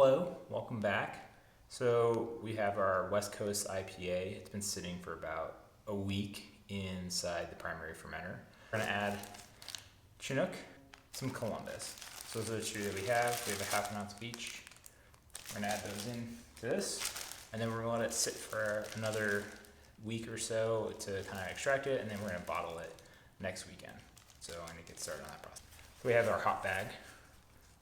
Hello, welcome back. So we have our West Coast IPA. It's been sitting for about a week inside the primary fermenter. We're gonna add Chinook, some Columbus. So those are the two that we have. We have a half an ounce of each. We're gonna add those in to this, and then we're gonna let it sit for another week or so to kind of extract it, and then we're gonna bottle it next weekend. So I'm gonna get started on that process. So we have our hop bag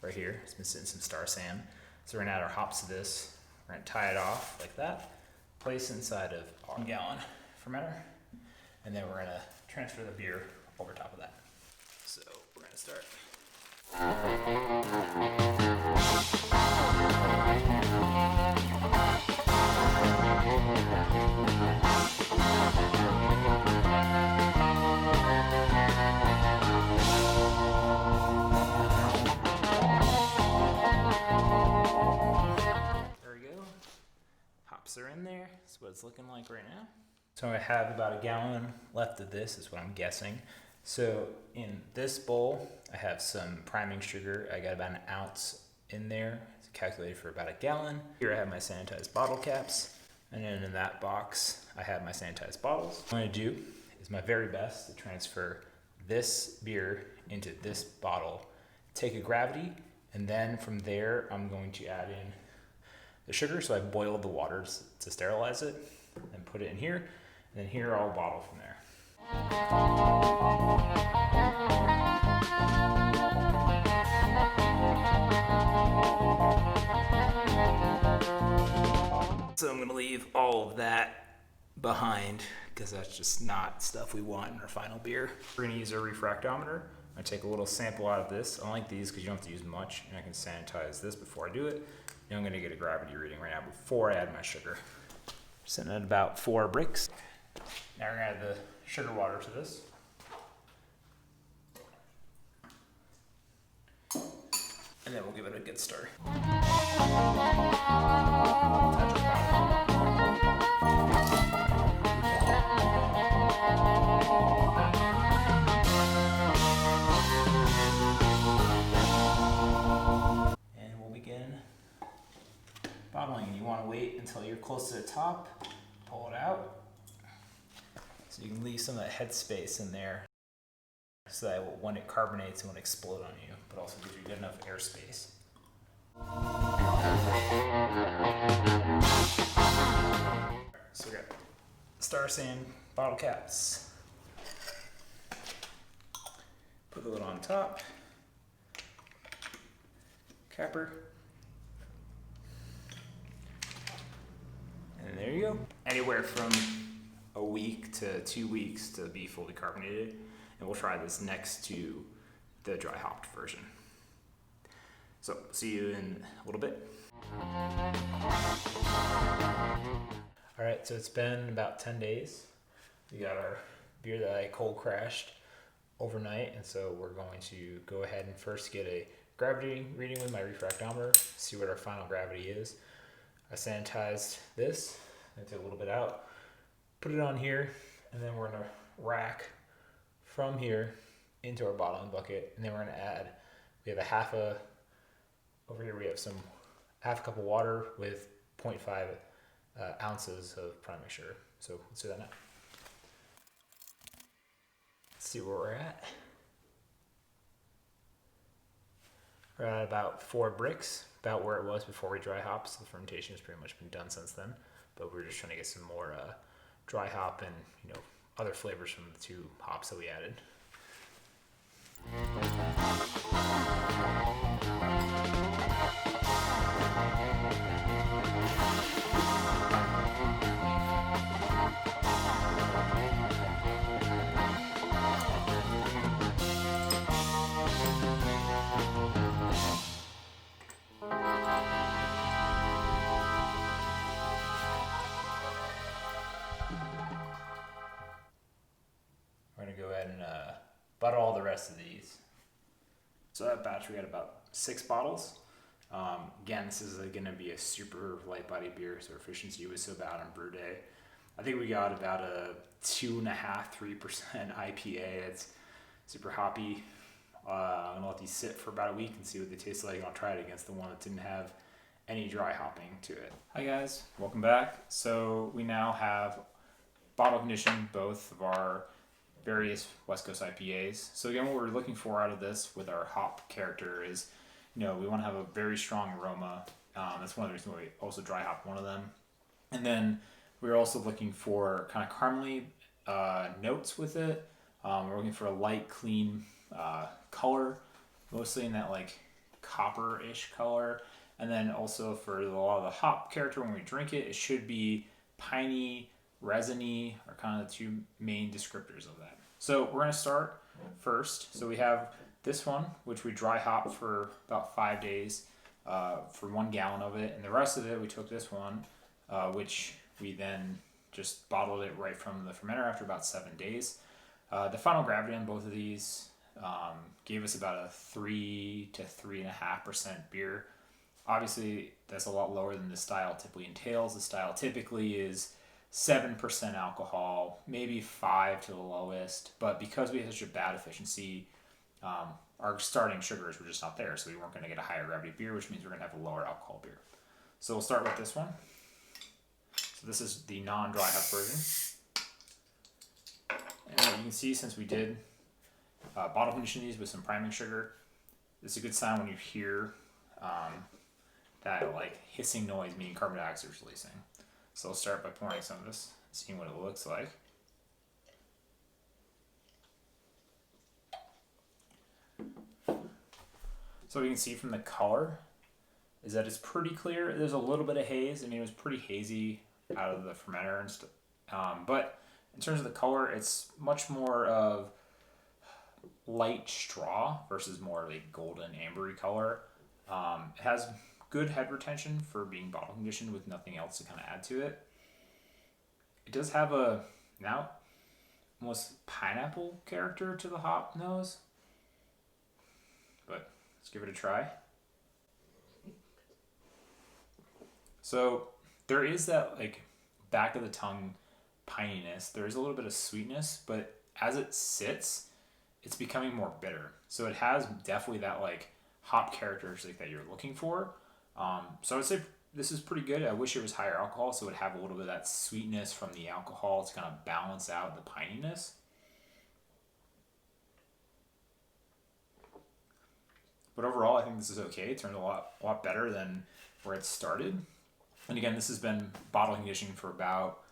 right here. It's been sitting some Star Sam. So we're gonna add our hops to this. We're gonna tie it off like that, place it inside of our 1 gallon fermenter, and then we're gonna transfer the beer over top of that. So we're gonna start. Hops are in there. That's what it's looking like right now. So I have about a gallon left of this, is what I'm guessing. So in this bowl, I have some priming sugar. I got about an ounce in there. It's calculated for about a gallon. Here I have my sanitized bottle caps. And then in that box, I have my sanitized bottles. What I'm gonna do is my very best to transfer this beer into this bottle, take a gravity, and then from there, I'm going to add in the sugar. So I boiled the water to sterilize it and put it in here. And then here I'll bottle from there. So I'm gonna leave all of that behind because that's just not stuff we want in our final beer. We're gonna use a refractometer. I take a little sample out of this. I like these because you don't have to use much, and I can sanitize this before I do it. And I'm gonna get a gravity reading right now before I add my sugar. Sitting at about 4 bricks. Now we're gonna add the sugar water to this. And then we'll give it a good stir. Bottling, you want to wait until you're close to the top, pull it out, so you can leave some of that head space in there, so that when it carbonates, it won't explode on you, but also gives you good enough airspace. So we got Star Sam bottle caps. Put the lid on top. Capper. And there you go. Anywhere from a week to 2 weeks to be fully carbonated. And we'll try this next to the dry hopped version. So see you in a little bit. All right, so it's been about 10 days. We got our beer that I cold crashed overnight. And so we're going to go ahead and first get a gravity reading with my refractometer, see what our final gravity is. I sanitized this, I took a little bit out, put it on here, and then we're gonna rack from here into our bottling bucket, and then we're gonna add, we have over here we have some half a cup of water with 0.5 ounces of priming sugar. So let's do that now. Let's see where we're at. We're at about 4 bricks, about where it was before we dry hopped. So the fermentation has pretty much been done since then, but we're just trying to get some more dry hop and other flavors from the 2 hops that we added. We're gonna go ahead and bottle all the rest of these. So that batch we got about 6 bottles. Again, this is gonna be a super light body beer, so efficiency was so bad on brew day. I think we got about a 2.5–3% IPA. It's super hoppy. I'm gonna let these sit for about a week and see what they taste like. I'll try it against the one that didn't have any dry hopping to it. Hi guys, welcome back. So we now have bottle conditioned both of our various West Coast IPAs. So again, what we're looking for out of this with our hop character is, we want to have a very strong aroma. That's one of the reasons why we also dry hop one of them. And then we're also looking for kind of caramely notes with it. We're looking for a light, clean color, mostly in that like copper-ish color. And then also for a lot of the hop character, when we drink it, it should be piney, resiny, are kind of the two main descriptors of that. So we're going to start first. So we have this one, which we dry hop for about 5 days for 1 gallon of it. And the rest of it, we took this one, which we then just bottled it right from the fermenter after about 7 days. The final gravity on both of these gave us about a 3 to 3.5% beer. Obviously, that's a lot lower than the style typically entails. The style typically is 7% alcohol, maybe 5 to the lowest. But because we had such a bad efficiency, our starting sugars were just not there. So we weren't going to get a higher gravity beer, which means we're going to have a lower alcohol beer. So we'll start with this one. So this is the non-dry hop version. And what you can see, since we did bottle condition these with some priming sugar, it's a good sign when you hear that like hissing noise, meaning carbon dioxide is releasing. So I'll start by pouring some of this, seeing what it looks like. So what you can see from the color is that it's pretty clear. There's a little bit of haze. I mean, it was pretty hazy out of the fermenter and stuff. But in terms of the color, it's much more of light straw versus more like golden ambery color. It has good head retention for being bottle conditioned with nothing else to kind of add to it. It does have a now almost pineapple character to the hop nose, but let's give it a try. So there is that like back of the tongue pininess. There is a little bit of sweetness, but as it sits, it's becoming more bitter. So it has definitely that like hop characteristic that you're looking for. So I would say this is pretty good. I wish it was higher alcohol, so it would have a little bit of that sweetness from the alcohol to kind of balance out the pininess. But overall, I think this is okay. It turned a lot better than where it started. And again, this has been bottle conditioning for about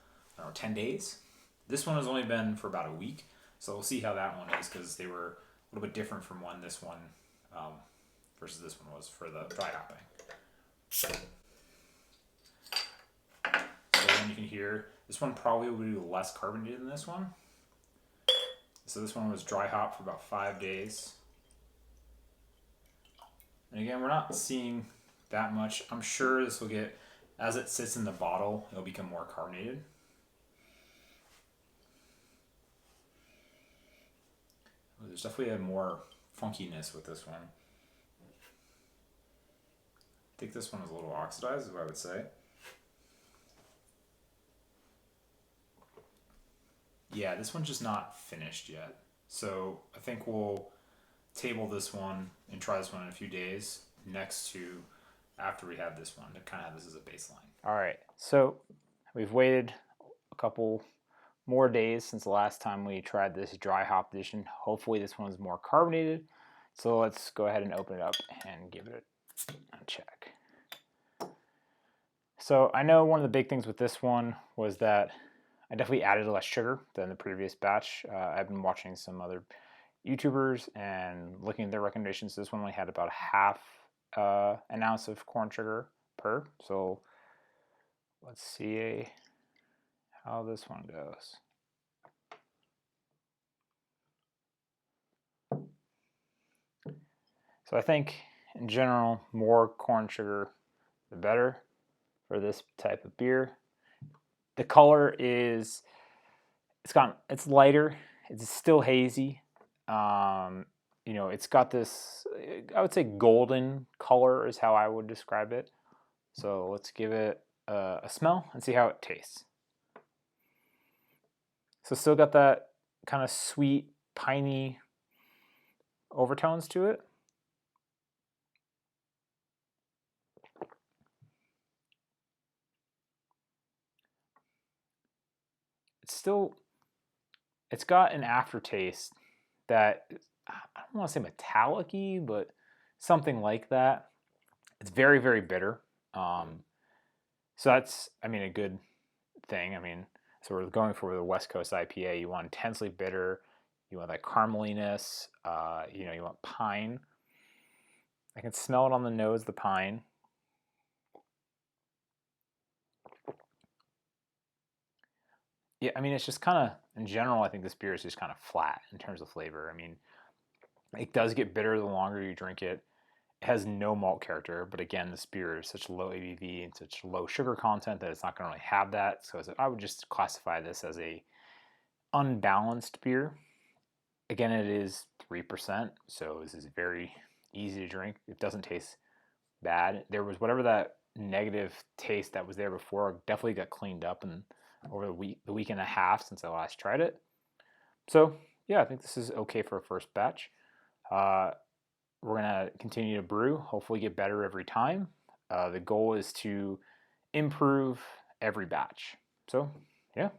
10 days. This one has only been for about a week. So we'll see how that one is, because they were a little bit different from this one versus this one was for the dry hopping. So then you can hear this one probably will be less carbonated than this one. So this one was dry hop for about 5 days. And again, we're not seeing that much. I'm sure this will get, as it sits in the bottle, it'll become more carbonated. There's definitely a more funkiness with this one. I think this one is a little oxidized, is what I would say. Yeah, this one's just not finished yet. So I think we'll table this one and try this one in a few days next to after we have this one to kind of have this as a baseline. All right, so we've waited a couple more days since the last time we tried this dry hop edition. Hopefully this one's more carbonated. So let's go ahead and open it up and give it a check. So I know one of the big things with this one was that I definitely added less sugar than the previous batch. I've been watching some other YouTubers and looking at their recommendations. This one only had about half an ounce of corn sugar per. So let's see how this one goes. So I think in general, more corn sugar, the better for this type of beer. The color is, it's lighter. It's still hazy. It's got this, I would say golden color is how I would describe it. So let's give it a smell and see how it tastes. So still got that kind of sweet, piney overtones to it. it's got an aftertaste that I don't want to say metallic-y, but something like that. It's very, very bitter. So that's, I mean, a good thing. I mean, so we're going for the West Coast IPA. You want intensely bitter. You want that carameliness. You want pine. I can smell it on the nose, the pine. Yeah, I mean, it's just kind of, in general, I think this beer is just kind of flat in terms of flavor. I mean, it does get bitter the longer you drink it. It has no malt character, but again, this beer is such low ABV and such low sugar content that it's not going to really have that. So I would just classify this as a unbalanced beer. Again, it is 3%, so this is very easy to drink. It doesn't taste bad. There was whatever that negative taste that was there before definitely got cleaned up and over the week and a half since I last tried it. So yeah, I think this is okay for a first batch. We're gonna continue to brew, hopefully get better every time. The goal is to improve every batch. So yeah.